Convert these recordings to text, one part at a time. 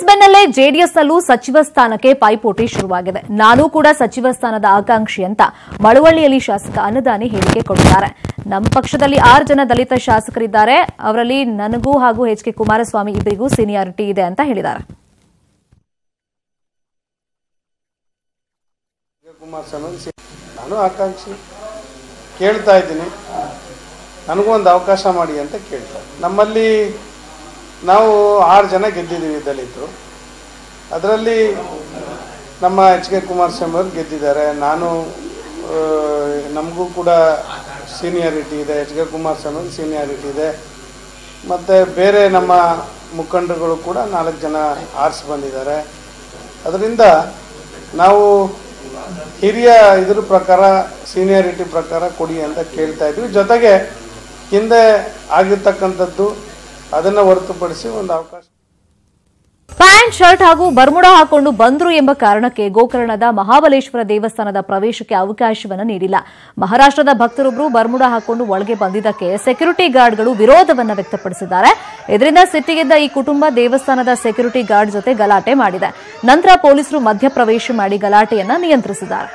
ಕಾಂಗ್ರೆಸ್ ಬೆನ್ನಲ್ಲೇ ಜೆಡಿಎಸ್ನಲ್ಲೂ ಸಚಿವ ಸ್ಥಾನಕ್ಕೆ ಪೈಪೋಟಿ ಶುರುವಾಗಿದೆ. ನಾನೂ ಕೂಡ ಸಚಿವ ಸ್ಥಾನದ ಆಕಾಂಕ್ಷಿ ಅಂತ ಮಳವಳ್ಳಿಯಲ್ಲಿ ಶಾಸಕ ಅನ್ನದಾನಿ ಹೇಳಿಕೆ ಕೊಟ್ಟಿದ್ದಾರೆ. ನಮ್ಮ ಪಕ್ಷದಲ್ಲಿ 6 ಜನ ದಲಿತ ಶಾಸಕರಿದ್ದಾರೆ. ಅವರಲ್ಲಿ ನನಗೂ ಹಾಗೂ ಎಚ್ ಕೆ ಕುಮಾರಸ್ವಾಮಿ ಇಬ್ಬರಿಗೂ ಸೀನಿಯಾರಿಟಿ ಇದೆ ಅಂತ ಹೇಳಿದ್ದಾರೆ. ನಾನು ಆಕಾಂಕ್ಷಿ ಕೇಳ್ತಾ ಇದ್ದೀನಿ, ನನಗೂ ಒಂದು ಅವಕಾಶ ಮಾಡಿ ಅಂತ ಕೇಳ್ತಾ. ನಮ್ಮಲ್ಲಿ ನಾವು 6 ಜನ ಗೆದ್ದಿದ್ದೀವಿ ದಲಿತರು. ಅದರಲ್ಲಿ ನಮ್ಮ ಎಚ್ ಕೆ ಕುಮಾರಸ್ವಾಮಿ ಅವರು ಗೆದ್ದಿದ್ದಾರೆ. ನಮಗೂ ಕೂಡ ಸೀನಿಯಾರಿಟಿ ಇದೆ, ಎಚ್ ಕೆ ಕುಮಾರಸ್ವಾಮಿ ಅವ್ರಿಗೆ ಸೀನಿಯಾರಿಟಿ ಇದೆ. ಮತ್ತು ಬೇರೆ ನಮ್ಮ ಮುಖಂಡರುಗಳು ಕೂಡ 4 ಜನ ಆರಿಸಿ ಬಂದಿದ್ದಾರೆ. ಅದರಿಂದ ನಾವು ಹಿರಿಯ ಇದ್ರ ಪ್ರಕಾರ ಸೀನಿಯಾರಿಟಿ ಪ್ರಕಾರ ಕೊಡಿ ಅಂತ ಕೇಳ್ತಾ ಇದ್ವಿ. ಜೊತೆಗೆ ಹಿಂದೆ ಆಗಿರ್ತಕ್ಕಂಥದ್ದು ಅದನ್ನು ಹೊರತುಪಡಿಸಿ ಒಂದು ಅವಕಾಶ. ಪ್ಯಾಂಟ್ ಶರ್ಟ್ ಹಾಗೂ ಬರ್ಮುಡಾ ಹಾಕೊಂಡು ಬಂದ್ರು ಎಂಬ ಕಾರಣಕ್ಕೆ ಗೋಕರ್ಣದ ಮಹಾಬಲೇಶ್ವರ ದೇವಸ್ಥಾನದ ಪ್ರವೇಶಕ್ಕೆ ಅವಕಾಶವನ್ನು ನೀಡಿಲ್ಲ. ಮಹಾರಾಷ್ಟ್ರದ ಭಕ್ತರೊಬ್ಬರು ಬರ್ಮುಡಾ ಹಾಕೊಂಡು ಒಳಗೆ ಬಂದಿದ್ದಕ್ಕೆ ಸೆಕ್ಯೂರಿಟಿ ಗಾರ್ಡ್ಗಳು ವಿರೋಧವನ್ನು ವ್ಯಕ್ತಪಡಿಸಿದ್ದಾರೆ. ಇದರಿಂದ ಸಿಟ್ಟಿಗೆದ್ದ ಈ ಕುಟುಂಬ ದೇವಸ್ಥಾನದ ಸೆಕ್ಯೂರಿಟಿ ಗಾರ್ಡ್ ಜೊತೆ ಗಲಾಟೆ ಮಾಡಿದೆ. ನಂತರ ಪೊಲೀಸರು ಮಧ್ಯಪ್ರವೇಶ ಮಾಡಿ ಗಲಾಟೆಯನ್ನು ನಿಯಂತ್ರಿಸಿದ್ದಾರೆ.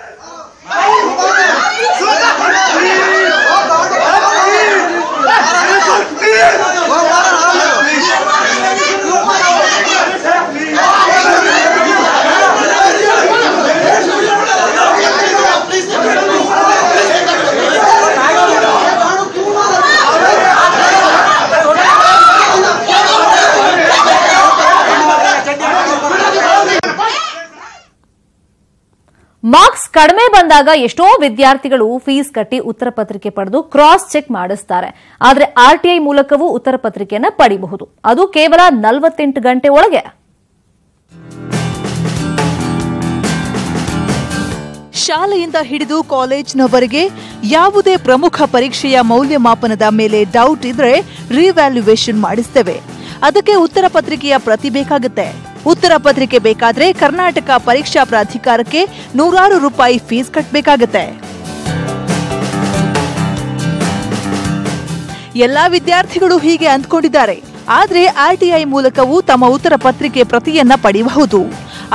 ಮಾರ್ಕ್ಸ್ ಕಡಿಮೆ ಬಂದಾಗ ಎಷ್ಟೋ ವಿದ್ಯಾರ್ಥಿಗಳು ಫೀಸ್ ಕಟ್ಟಿ ಉತ್ತರ ಪತ್ರಿಕೆ ಪಡೆದು ಕ್ರಾಸ್ ಚೆಕ್ ಮಾಡಿಸ್ತಾರೆ. ಆದರೆ ಆರ್ಟಿಐ ಮೂಲಕವೂ ಉತ್ತರ ಪತ್ರಿಕೆಯನ್ನು ಪಡೆಯಬಹುದು. ಅದು ಕೇವಲ 48 ಗಂಟೆ ಒಳಗೆ. ಶಾಲೆಯಿಂದ ಹಿಡಿದು ಕಾಲೇಜ್ನವರೆಗೆ ಯಾವುದೇ ಪ್ರಮುಖ ಪರೀಕ್ಷೆಯ ಮೌಲ್ಯಮಾಪನದ ಮೇಲೆ ಡೌಟ್ ಇದ್ರೆ ರಿವ್ಯಾಲ್ಯೂಯೇಷನ್ ಮಾಡಿಸ್ತೇವೆ. ಅದಕ್ಕೆ ಉತ್ತರ ಪತ್ರಿಕೆಯ ಪ್ರತಿ ಬೇಕಾಗುತ್ತೆ. ಉತ್ತರ ಪತ್ರಿಕೆ ಬೇಕಾದ್ರೆ ಕರ್ನಾಟಕ ಪರೀಕ್ಷಾ ಪ್ರಾಧಿಕಾರಕ್ಕೆ ₹100 ಫೀಸ್ ಕಟ್ಟಬೇಕಾಗತ್ತೆ. ಎಲ್ಲಾ ವಿದ್ಯಾರ್ಥಿಗಳು ಹೀಗೆ ಅಂದ್ಕೊಂಡಿದ್ದಾರೆ. ಆದ್ರೆ ಆರ್ಟಿಐ ಮೂಲಕವೂ ತಮ್ಮ ಉತ್ತರ ಪತ್ರಿಕೆ ಪ್ರತಿಯನ್ನ ಪಡೆಯಬಹುದು.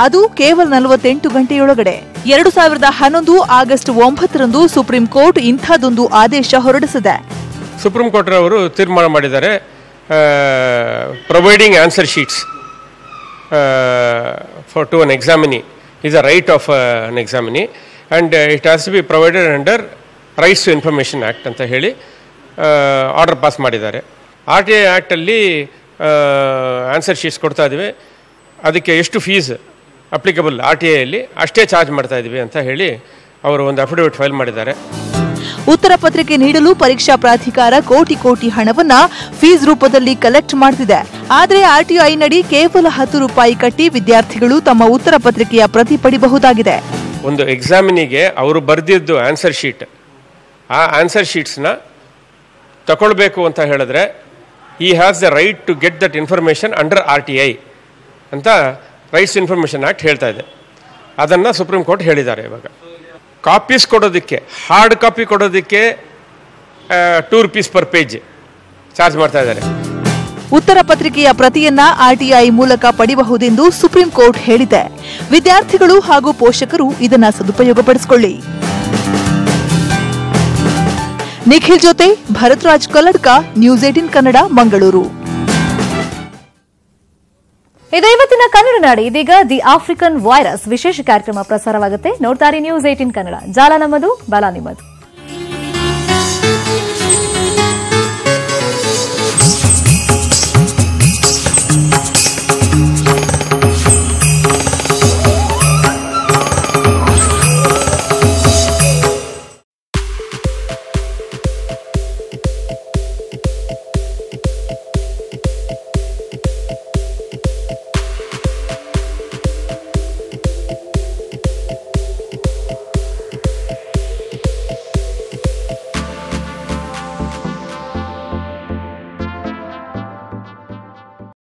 ಅದು ಕೇವಲ 48 ಗಂಟೆಯೊಳಗಡೆ. 2011 ಆಗಸ್ಟ್ 9ರಂದು ಸುಪ್ರೀಂ ಕೋರ್ಟ್ ಇಂಥದೊಂದು ಆದೇಶ ಹೊರಡಿಸಿದೆ. ಸುಪ್ರೀಂ ಕೋರ್ಟ್ ಅವರು ತೀರ್ಮಾನ ಮಾಡಿದ್ದಾರೆ, providing answer sheets to an examinee is a right of an examinee and it has to be provided under Rights to Information Act ಅಂತ ಹೇಳಿ ಆರ್ಡರ್ ಪಾಸ್ ಮಾಡಿದ್ದಾರೆ. RTI ಆ್ಯಕ್ಟಲ್ಲಿ ಆನ್ಸರ್ ಶೀಟ್ಸ್ ಕೊಡ್ತಾ ಇದ್ದೀವಿ, ಅದಕ್ಕೆ ಎಷ್ಟು ಫೀಸ್ ಅಪ್ಲಿಕಬಲ್ RTIಯಲ್ಲಿ ಅಷ್ಟೇ ಚಾರ್ಜ್ ಮಾಡ್ತಾ ಇದ್ದೀವಿ ಅಂತ ಹೇಳಿ ಅವರು ಒಂದು ಅಫಿಡವಿಟ್ ಫೈಲ್ ಮಾಡಿದ್ದಾರೆ. ಉತ್ತರ ಪತ್ರಿಕೆ ನೀಡಲು ಪರೀಕ್ಷಾ ಪ್ರಾಧಿಕಾರ ಕೋಟಿ ಹಣವನ್ನ ಫೀಸ್ ರೂಪದಲ್ಲಿ ಕಲೆಕ್ಟ್ ಮಾಡ್ತಿದೆ. ಆದರೆ ಆರ್ಟಿಐ ನಡಿ ಕೇವಲ ₹10 ಕಟ್ಟಿ ವಿದ್ಯಾರ್ಥಿಗಳು ತಮ್ಮ ಉತ್ತರ ಪತ್ರಿಕೆಯ ಪ್ರತಿ ಪಡೆಯಬಹುದಾಗಿದೆ. ಒಂದು ಎಕ್ಸಾಮಿನಿಗೆ ಅವರು ಬರೆದಿದ್ದು ಆನ್ಸರ್ ಶೀಟ್, ಆ ಆನ್ಸರ್ ಶೀಟ್ಸ್ನ ತಗೊಳ್ಬೇಕು ಅಂತ ಹೇಳಿದ್ರೆ ಈ has the right to get that information under RTI ಅಂತ ರೈಟ್ಸ್ ಇನ್ಫಾರ್ಮೇಷನ್ ಆ್ಯಕ್ಟ್ ಹೇಳ್ತಾ ಇದೆ. ಅದನ್ನು ಸುಪ್ರೀಂ ಕೋರ್ಟ್ ಹೇಳಿದ್ದಾರೆ. ಇವಾಗ ಕಾಪೀಸ್ ಕೊಡೋದಕ್ಕೆ, ಹಾರ್ಡ್ ಕಾಪಿ ಕೊಡೋದಕ್ಕೆ ₹2 ಪರ್ ಪೇಜ್ ಚಾರ್ಜ್ ಮಾಡ್ತಾ ಇದ್ದಾರೆ. ಉತ್ತರ ಪತ್ರಿಕೆಯ ಪ್ರತಿಯನ್ನ ಆರ್ಟಿಐ ಮೂಲಕ ಪಡೆಯಬಹುದೆಂದು ಸುಪ್ರೀಂ ಕೋರ್ಟ್ ಹೇಳಿದೆ. ವಿದ್ಯಾರ್ಥಿಗಳು ಹಾಗೂ ಪೋಷಕರು ಇದನ್ನ ಸದುಪಯೋಗಪಡಿಸಿಕೊಳ್ಳಿ. ನಿಖಿಲ್ ಜೊತೆ ಭರತ್ರಾಜ್ ಕಲ್ಲಡ್ಕ, ನ್ಯೂಸ್ 18 ಕನ್ನಡ, ಮಂಗಳೂರು. ಇದು ಇವತ್ತಿನ ಕನ್ನಡ ನಾಡು. ಇದೀಗ ದಿ ಆಫ್ರಿಕನ್ ವೈರಸ್ ವಿಶೇಷ ಕಾರ್ಯಕ್ರಮ ಪ್ರಸಾರವಾಗುತ್ತೆ. ನೋಡ್ತಾರೆ ನ್ಯೂಸ್ 18 ಕನ್ನಡ. ಜಾಲ ನಮ್ಮದು, ಬಲ ನಿಮ್ಮದು.